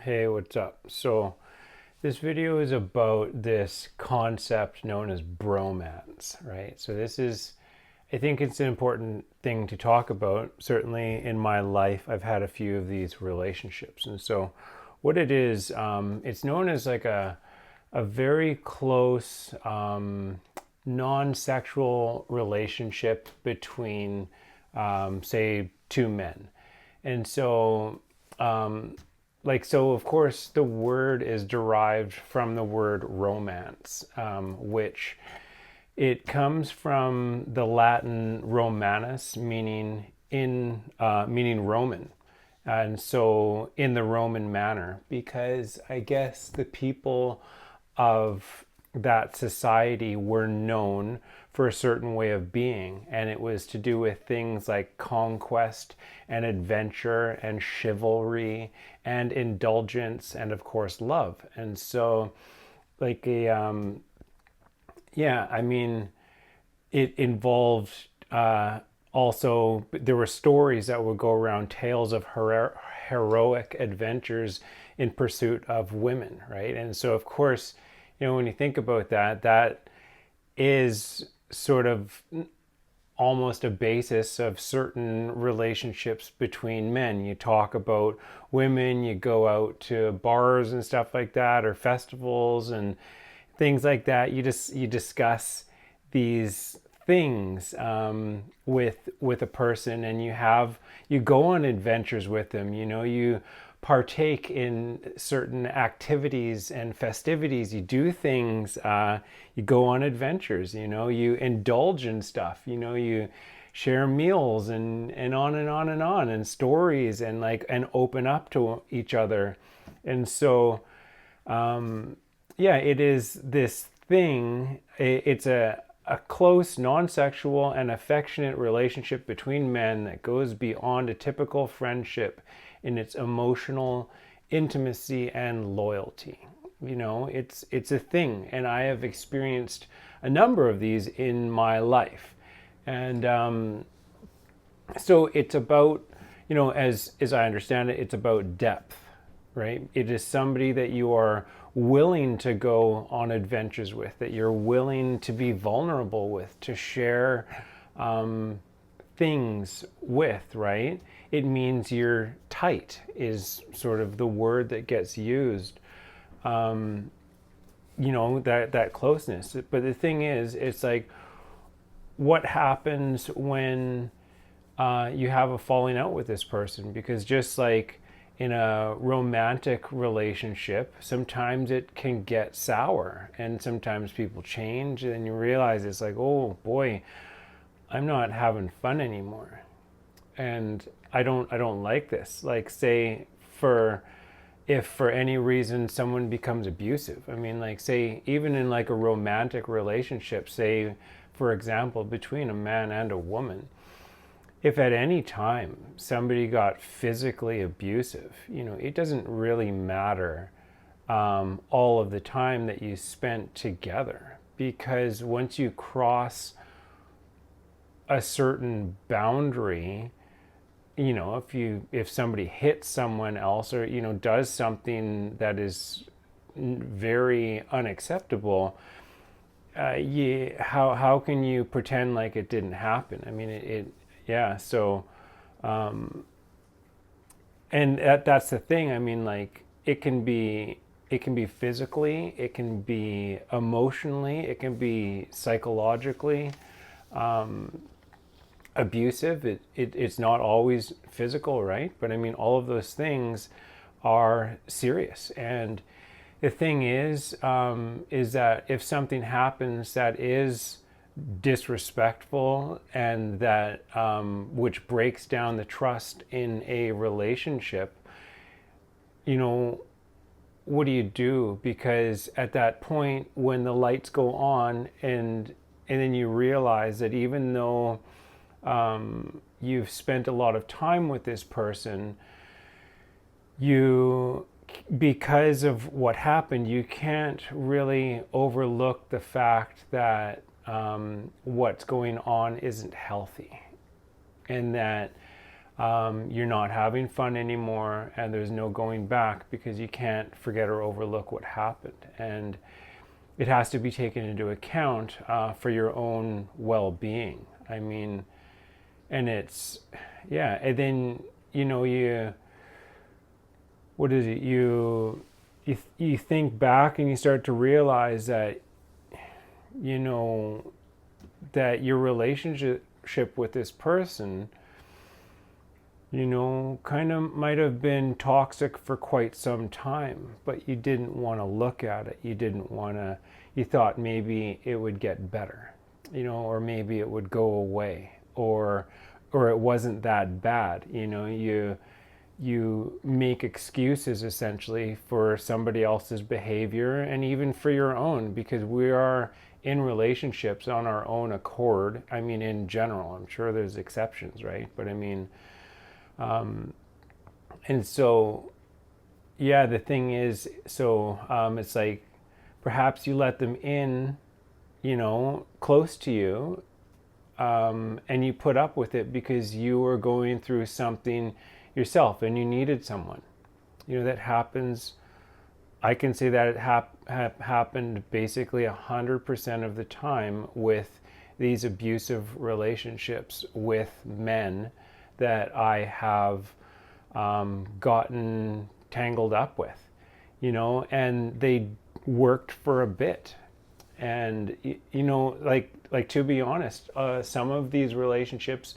Hey, what's up? So, this video is about this concept known as bromance, right? I think it's an important thing to talk about. Certainly in my life, I've had a few of these relationships. And so, what it is, it's known as like a very close, non sexual relationship between, say, two men. And so, of course, the word is derived from the word romance, which it comes from the Latin romanus, meaning Roman. And so, in the Roman manner, because I guess the people of that society were known for a certain way of being, and it was to do with things like conquest and adventure and chivalry and indulgence and of course love. And so like a yeah, I mean, it involved also, there were stories that would go around, tales of heroic adventures in pursuit of women, right? And so of course, when you think about that, that is sort of almost a basis of certain relationships between men. You talk about women, you go out to bars and stuff like that, or festivals and things like that. You discuss these things with a person, and you go on adventures with them. You partake in certain activities and festivities. You do things. You go on adventures. You indulge in stuff. You share meals and on and on and on, and stories, and open up to each other. And so yeah, it is this thing. It's a close, non-sexual, and affectionate relationship between men that goes beyond a typical friendship in its emotional intimacy and loyalty. It's a thing, and I have experienced a number of these in my life. And so it's about, as I understand it, it's about depth, right? It is somebody that you are willing to go on adventures with, that you're willing to be vulnerable with, to share things with, right? It means you're tight, is sort of the word that gets used. That closeness. But the thing is, it's like, what happens when you have a falling out with this person? Because just like in a romantic relationship, sometimes it can get sour, and sometimes people change, and you realize it's like, oh boy, I'm not having fun anymore, and I don't like this. Like, say, if for any reason someone becomes abusive. I mean, like, say, even in like a romantic relationship, say for example between a man and a woman, if at any time somebody got physically abusive, it doesn't really matter all of the time that you spent together, because once you cross a certain boundary, if somebody hits someone else, or does something that is very unacceptable, how can you pretend like it didn't happen? I mean, yeah. So and that's the thing. I mean, like, it can be physically, it can be emotionally, it can be psychologically abusive. It's not always physical, right? But I mean, all of those things are serious. And the thing is that if something happens that is disrespectful, and that which breaks down the trust in a relationship, what do you do? Because at that point, when the lights go on, and then you realize that even though you've spent a lot of time with this person, because of what happened, you can't really overlook the fact that what's going on isn't healthy, and that you're not having fun anymore, and there's no going back because you can't forget or overlook what happened. And it has to be taken into account for your own well-being. I mean, and it's, yeah, and then, what is it? You think back and you start to realize that, you know, that your relationship with this person, kind of might have been toxic for quite some time, but you didn't want to look at it. You thought maybe it would get better, or maybe it would go away, or it wasn't that bad. You make excuses essentially for somebody else's behavior and even for your own, because we are in relationships on our own accord. I mean, in general, I'm sure there's exceptions, right? But I mean, and so, yeah, the thing is, it's like perhaps you let them in, close to you, and you put up with it because you were going through something yourself and you needed someone. That happens. I can say that it happened basically 100% of the time with these abusive relationships with men that I have gotten tangled up with, and they worked for a bit. And, like to be honest, some of these relationships,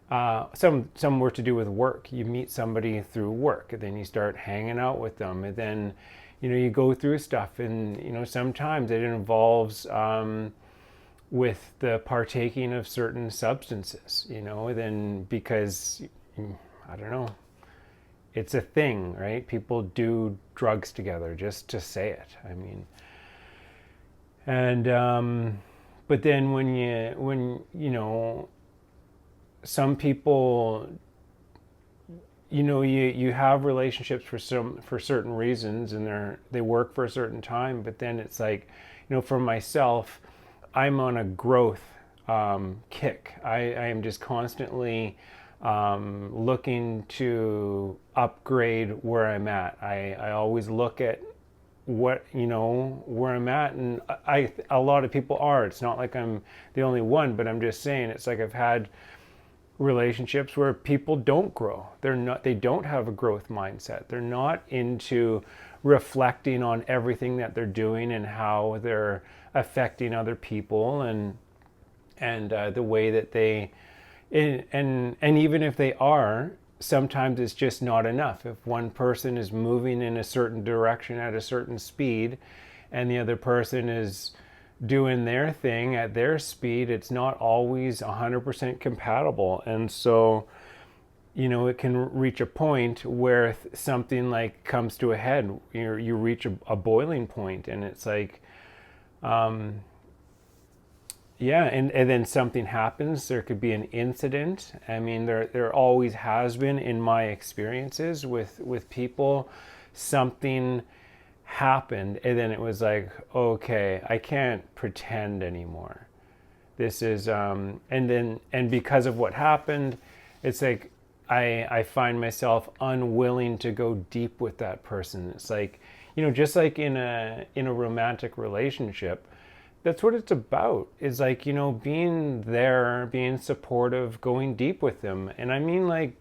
some were to do with work. You meet somebody through work, and then you start hanging out with them, and then, you go through stuff, and, sometimes it involves with the partaking of certain substances, then because, I don't know, it's a thing, right? People do drugs together just to say it. I mean, and, but then when some people, you have relationships for certain reasons, and they work for a certain time, but then it's like, for myself, I'm on a growth kick. I am just constantly looking to upgrade where I'm at. I always look at where I'm at, and a lot of people are. It's not like I'm the only one, but I'm just saying, it's like I've had relationships where people don't grow. They don't have a growth mindset. They're not into reflecting on everything that they're doing and how they're affecting other people, and the way that they, and even if they are, sometimes it's just not enough. If one person is moving in a certain direction at a certain speed and the other person is doing their thing at their speed, it's not always 100% compatible. And so, it can reach a point where something like comes to a head. You reach a boiling point, and it's like, yeah, and then something happens. There could be an incident. I mean, there always has been in my experiences with people. Something happened, and then it was like, okay, I can't pretend anymore. This is and because of what happened, it's like I find myself unwilling to go deep with that person. It's like, just like in a romantic relationship, that's what it's about. Is like, being there, being supportive, going deep with them. And I mean, like,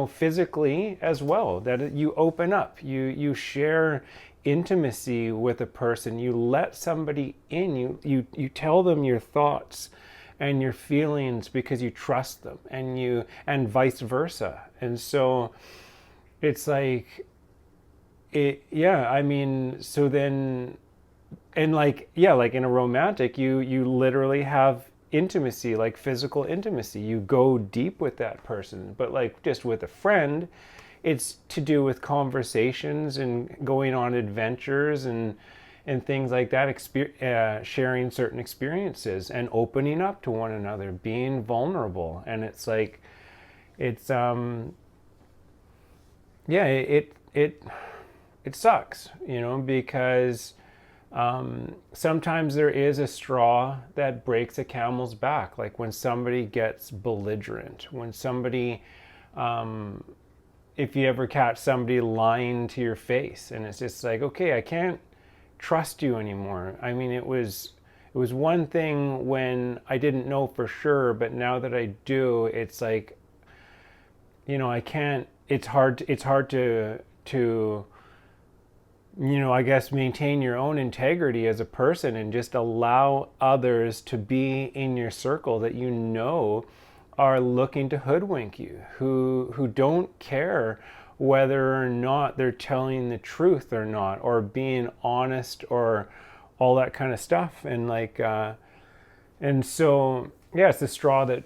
physically as well, that you open up, you share intimacy with a person, you let somebody in, you tell them your thoughts and your feelings because you trust them, and vice versa. And so it's like, I mean, so then, and like, yeah, like in a romantic, you literally have intimacy, like physical intimacy. You go deep with that person. But like just with a friend, it's to do with conversations and going on adventures and things like that, sharing certain experiences and opening up to one another, being vulnerable. And it's like, it's yeah, it sucks, because sometimes there is a straw that breaks a camel's back, like when somebody gets belligerent, when somebody if you ever catch somebody lying to your face, and it's just like, okay, I can't trust you anymore. I mean, it was one thing when I didn't know for sure, but now that I do, it's like, I can't. It's hard to I guess maintain your own integrity as a person and just allow others to be in your circle that are looking to hoodwink you, who don't care whether or not they're telling the truth or not, or being honest, or all that kind of stuff. And so, yeah, it's the straw that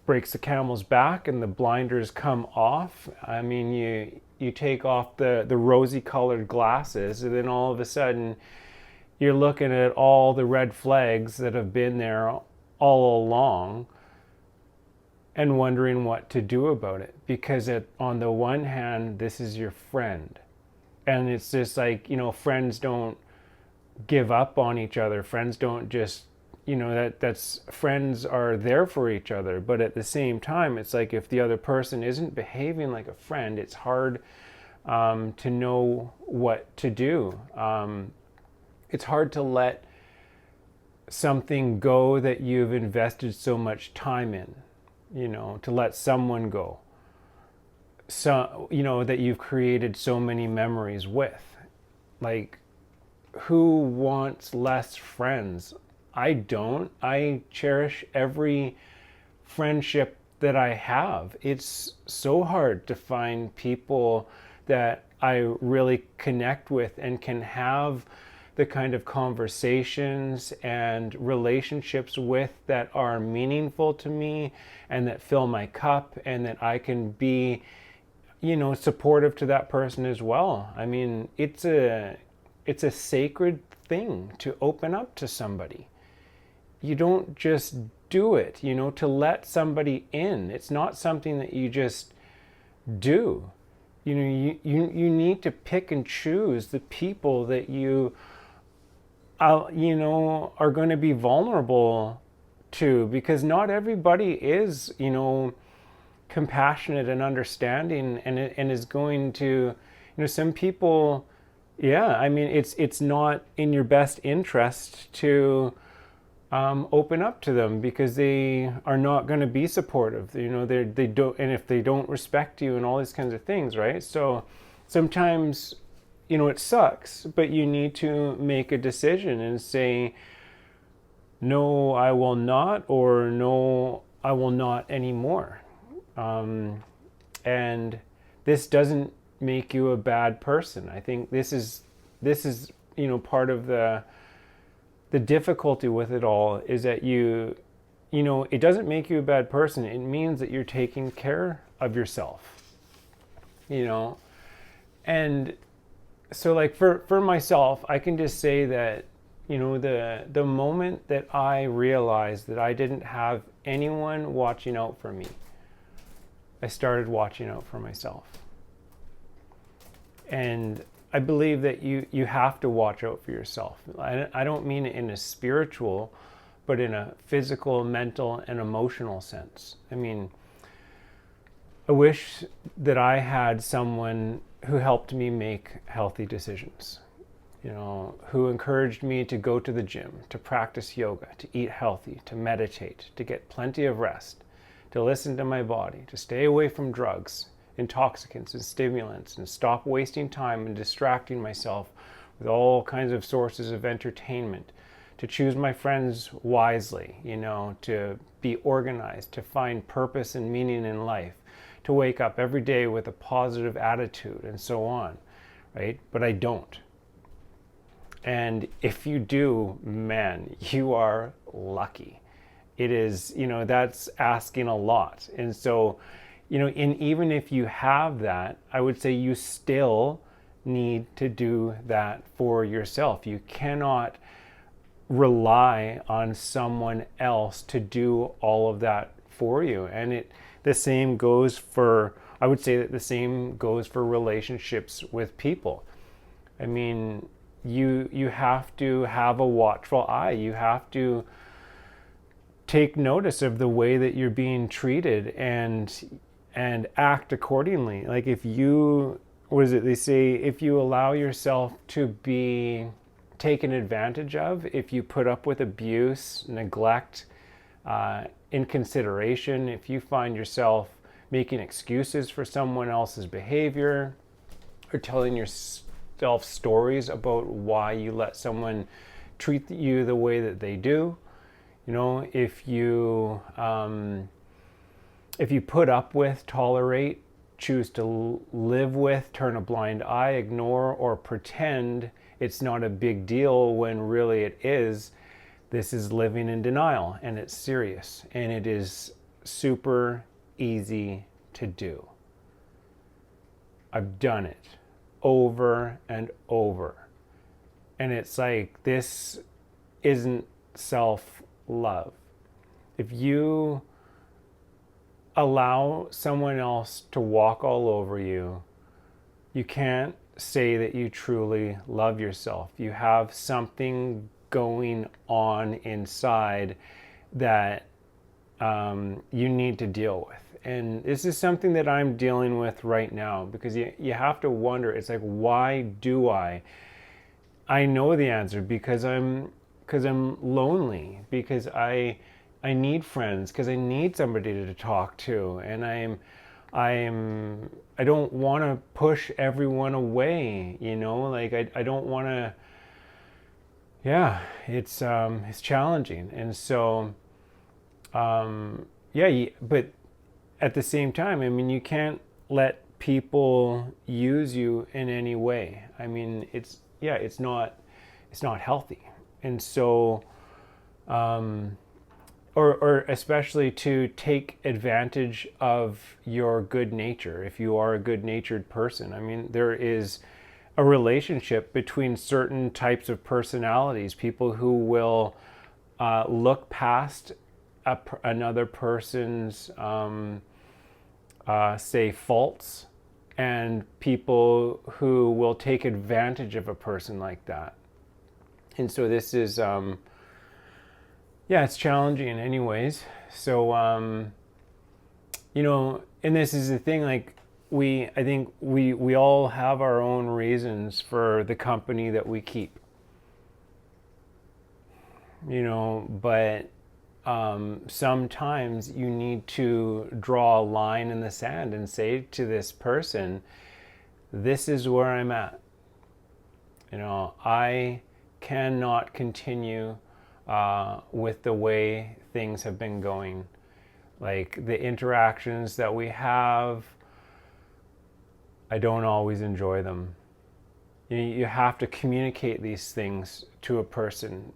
breaks the camel's back, and the blinders come off. I mean, you take off the rosy colored glasses, and then all of a sudden you're looking at all the red flags that have been there all along and wondering what to do about it. Because on the one hand, this is your friend, and it's just like, friends don't give up on each other. Friends don't just, that's friends are there for each other. But at the same time, it's like, if the other person isn't behaving like a friend, it's hard to know what to do. It's hard to let something go that you've invested so much time in, to let someone go, so that you've created so many memories with. Like, who wants less friends? I don't. I cherish every friendship that I have. It's so hard to find people that I really connect with and can have the kind of conversations and relationships with that are meaningful to me and that fill my cup, and that I can be, supportive to that person as well. I mean, it's a sacred thing to open up to somebody. You don't just do it, to let somebody in. It's not something that you just do. You need to pick and choose the people that are going to be vulnerable to, because not everybody is, compassionate and understanding, and is going to, some people, yeah, I mean, it's not in your best interest to open up to them, because they are not going to be supportive. They don't, and if they don't respect you and all these kinds of things, right? So sometimes, it sucks, but you need to make a decision and say, no, I will not, or no, I will not anymore. And this doesn't make you a bad person. I think this is part of the difficulty with it all, is that it doesn't make you a bad person. It means that you're taking care of yourself, and so, like, for myself, I can just say that, the moment that I realized that I didn't have anyone watching out for me, I started watching out for myself. And I believe that you have to watch out for yourself. I don't mean it in a spiritual, but in a physical, mental, and emotional sense. I mean, I wish that I had someone who helped me make healthy decisions, who encouraged me to go to the gym, to practice yoga, to eat healthy, to meditate, to get plenty of rest, to listen to my body, to stay away from drugs, intoxicants, and stimulants, and stop wasting time and distracting myself with all kinds of sources of entertainment, to choose my friends wisely, to be organized, to find purpose and meaning in life, to wake up every day with a positive attitude, and so on, right? But I don't. And if you do, man, you are lucky. It is, that's asking a lot. And so, and even if you have that, I would say you still need to do that for yourself. You cannot rely on someone else to do all of that for you. And the same goes for, I would say that the same goes for relationships with people. I mean, you have to have a watchful eye. You have to take notice of the way that you're being treated, and and act accordingly. Like if you, what is it they say, if you allow yourself to be taken advantage of, if you put up with abuse, neglect, inconsideration, if you find yourself making excuses for someone else's behavior or telling yourself stories about why you let someone treat you the way that they do, you know, if you put up with, tolerate, choose to live with, turn a blind eye, ignore, or pretend it's not a big deal when really it is, this is living in denial, and it's serious, and it is super easy to do. I've done it over and over. And it's like, this isn't self-love. If you allow someone else to walk all over you, you can't say that you truly love yourself. You have something going on inside that you need to deal with. And this is something that I'm dealing with right now, because you have to wonder, it's like, why do I? I know the answer, because I'm lonely, because I need friends, because I need somebody to talk to, and I don't want to push everyone away, you know, like I don't want to. Yeah, it's challenging, and so yeah, but at the same time, I mean, you can't let people use you in any way. I mean, it's not healthy, and so or especially to take advantage of your good nature. If you are a good-natured person, I mean, there is a relationship between certain types of personalities, people who will look past another person's say faults, and people who will take advantage of a person like that. And so this is yeah, it's challenging in any ways. So you know, and this is the thing, like I think we all have our own reasons for the company that we keep, you know, but sometimes you need to draw a line in the sand and say to this person, this is where I'm at. You know, I cannot continue with the way things have been going. Like the interactions that we have, I don't always enjoy them. You have to communicate these things to a person,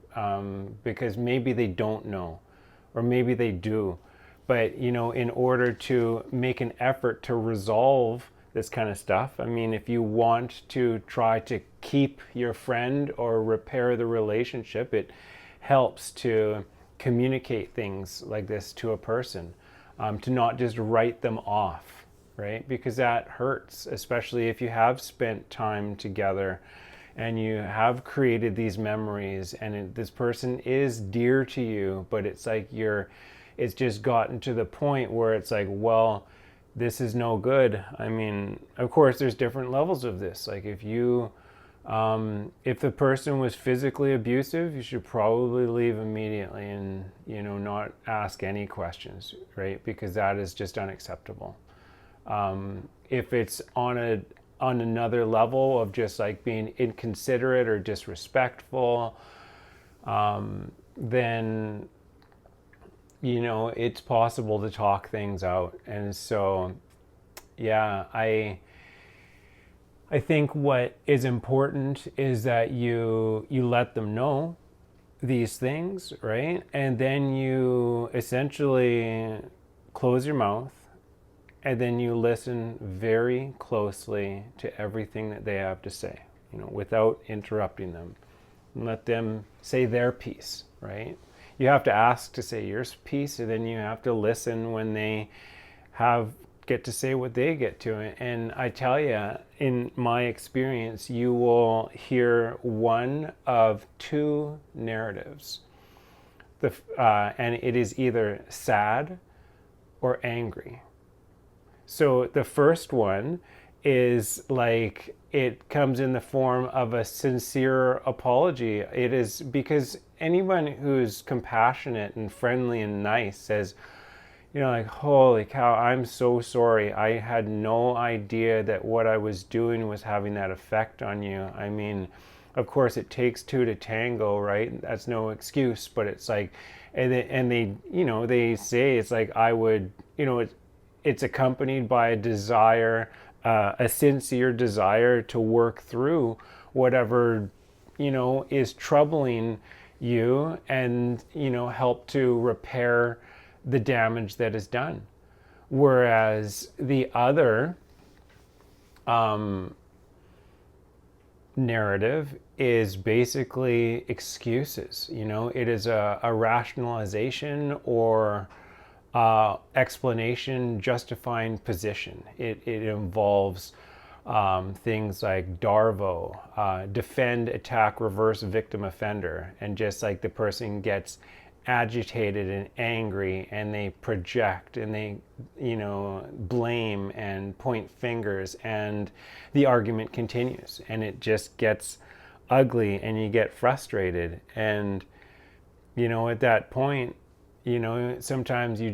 because maybe they don't know, or maybe they do. But, you know, in order to make an effort to resolve this kind of stuff, I mean, if you want to try to keep your friend or repair the relationship, it helps to communicate things like this to a person, to not just write them off, right? Because that hurts, especially if you have spent time together and you have created these memories, and this person is dear to you, but it's like it's just gotten to the point where it's like, well, this is no good. I mean, of course, there's different levels of this. Like if the person was physically abusive, you should probably leave immediately, and, you know, not ask any questions, right? Because that is just unacceptable. If it's on another level of just like being inconsiderate or disrespectful, then, you know, it's possible to talk things out. And so, yeah, I think what is important is that you let them know these things, right? And then you essentially close your mouth, and then you listen very closely to everything that they have to say, you know, without interrupting them. And let them say their piece, right? You have to ask to say your piece, and then you have to listen when they get to say what they get to. And I tell you, in my experience, you will hear one of two narratives. And it is either sad or angry. So the first one is like it comes in the form of a sincere apology. It is because anyone who's compassionate and friendly and nice says, like, holy cow, I'm so sorry. I had no idea that what I was doing was having that effect on you. I mean, of course, it takes two to tango, right? That's no excuse, but it's like, they say it's like, I would, it's accompanied by a desire, a sincere desire to work through whatever, is troubling you and, help to repair the damage that is done. Whereas the other narrative is basically excuses. It is a rationalization or explanation justifying position. It involves things like DARVO, defend, attack, reverse, victim, offender. And just like the person gets agitated and angry and they project and they blame and point fingers, and the argument continues and it just gets ugly and you get frustrated. And at that point, sometimes you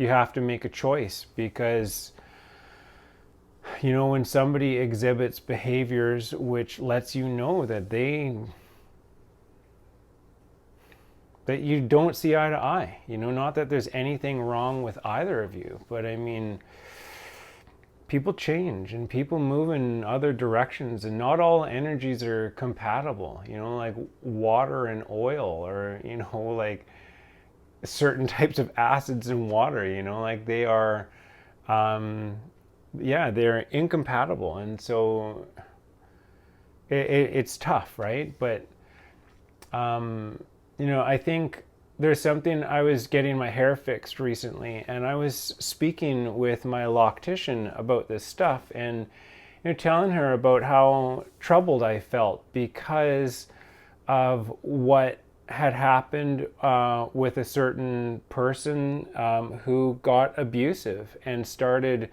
have to make a choice, because when somebody exhibits behaviors which lets you know that that you don't see eye to eye. Not that there's anything wrong with either of you, but I mean, people change and people move in other directions, and not all energies are compatible, like water and oil, or, like certain types of acids in water, like they are, they're incompatible. And so it's tough, right? But, I think there's something. I was getting my hair fixed recently, and I was speaking with my loctician about this stuff, and telling her about how troubled I felt because of what had happened with a certain person who got abusive and started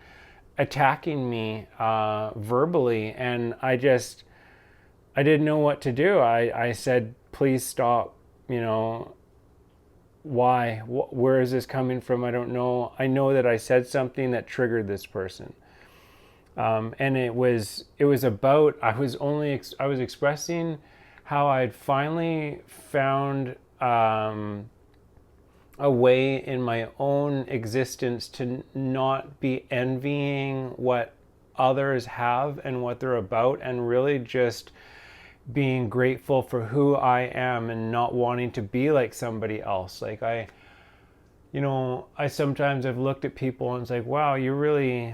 attacking me verbally, and I didn't know what to do. I said, please stop. Why? Where is this coming from? I don't know. I know that I said something that triggered this person. And it was about, I was expressing how I'd finally found a way in my own existence to not be envying what others have and what they're about, and really just being grateful for who I am and not wanting to be like somebody else. Like I sometimes I've looked at people and it's like, wow,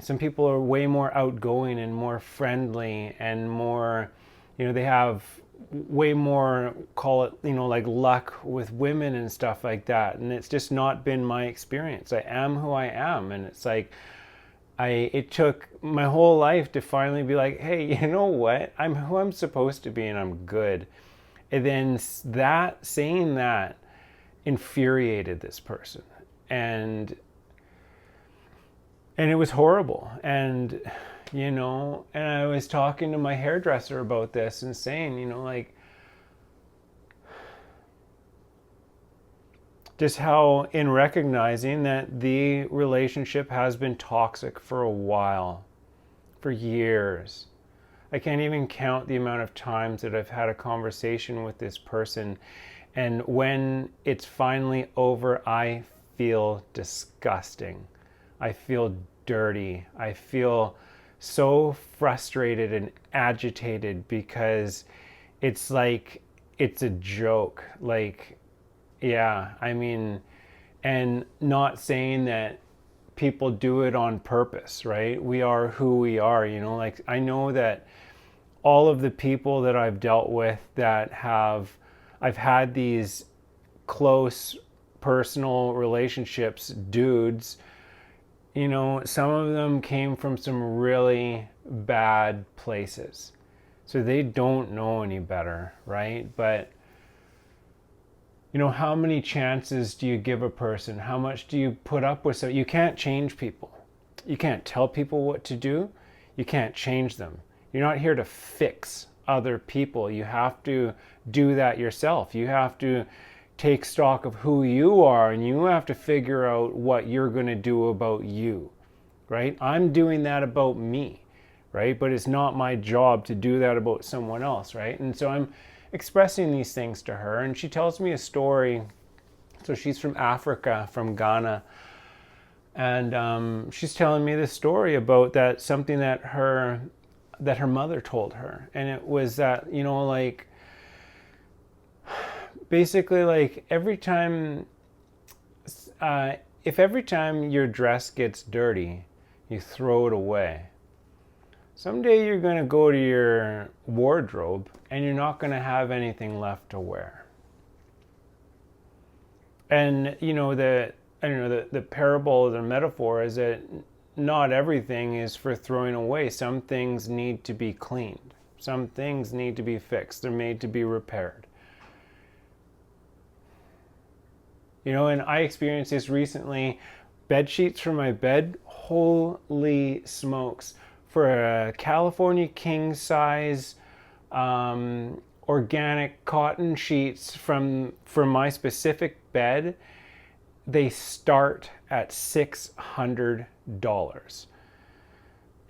some people are way more outgoing and more friendly and more, they have way more, call it, like luck with women and stuff like that. And it's just not been my experience. I am who I am. And it's like, it took my whole life to finally be like, hey, you know what? I'm who I'm supposed to be and I'm good. And then saying that infuriated this person. And it was horrible. And, and I was talking to my hairdresser about this and saying, like, just how, in recognizing that the relationship has been toxic for a while, for years. I can't even count the amount of times that I've had a conversation with this person, and when it's finally over, I feel disgusting. I feel dirty. I feel so frustrated and agitated, because it's like it's a joke. Like, yeah, I mean, and not saying that people do it on purpose, right? We are who we are, like I know that all of the people that I've dealt with that I've had these close personal relationships, dudes, some of them came from some really bad places. So they don't know any better, right? But how many chances do you give a person? How much do you put up with? So you can't change people. You can't tell people what to do. You can't change them. You're not here to fix other people. You have to do that yourself. You have to take stock of who you are, and you have to figure out what you're going to do about you, right? I'm doing that about me, right? But it's not my job to do that about someone else, right? And so I'm expressing these things to her, and she tells me a story. So she's from Africa, from Ghana, and she's telling me this story about that, something that her mother told her, and it was that, like, basically, like, every time, if every time your dress gets dirty, you throw it away, someday you're going to go to your wardrobe and you're not going to have anything left to wear. And the parable, the metaphor is that not everything is for throwing away. Some things need to be cleaned. Some things need to be fixed. They're made to be repaired. And I experienced this recently. Bed sheets for my bed, holy smokes. For a California king size organic cotton sheets from my specific bed, they start at $600.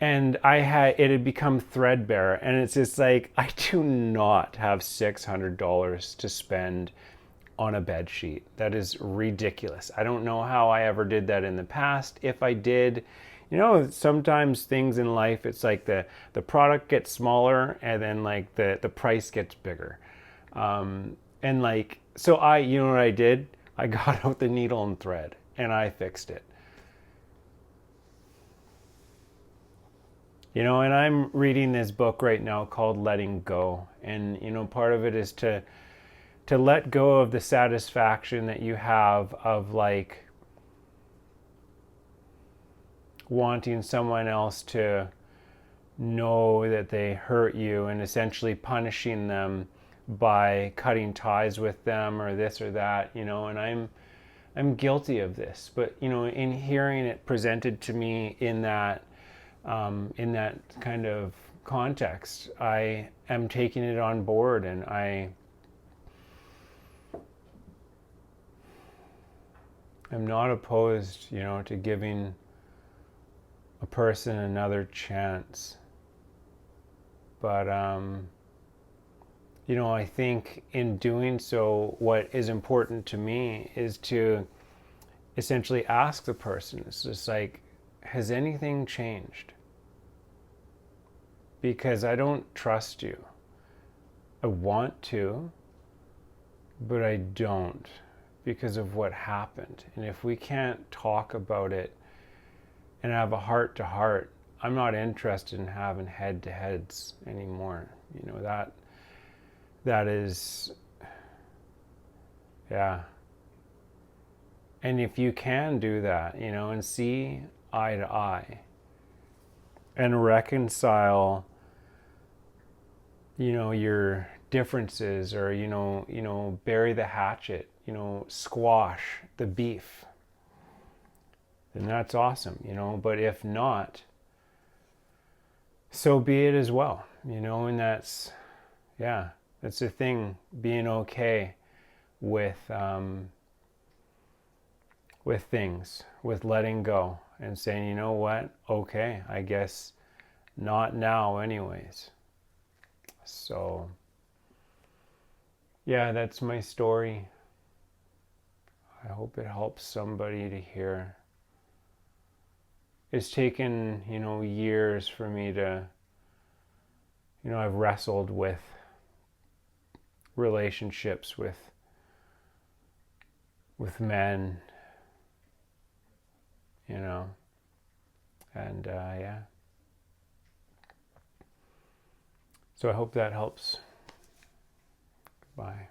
And it had become threadbare, and it's just like, I do not have $600 to spend on a bed sheet. That is ridiculous. I don't know how I ever did that in the past. If I did, sometimes things in life, it's like the product gets smaller and then like the price gets bigger. And like, so you know what I did? I got out the needle and thread and I fixed it. And I'm reading this book right now called Letting Go. And, part of it is to let go of the satisfaction that you have of like wanting someone else to know that they hurt you and essentially punishing them by cutting ties with them or this or that, and I'm guilty of this. But in hearing it presented to me in that kind of context, I am taking it on board, and I'm not opposed, to giving a person another chance. But, I think in doing so, what is important to me is to essentially ask the person, it's just like, has anything changed? Because I don't trust you. I want to, but I don't, because of what happened. And if we can't talk about it and have a heart to heart, I'm not interested in having head to heads anymore. That is, yeah. And if you can do that, and see eye to eye and reconcile, your differences, or, bury the hatchet, squash the beef, then that's awesome, but if not, so be it as well, and that's the thing, being okay with things, with letting go and saying, you know what, okay, I guess not now anyways. So yeah, that's my story. I hope it helps somebody to hear. It's taken, years for me to, I've wrestled with relationships with men, and yeah. So I hope that helps. Goodbye.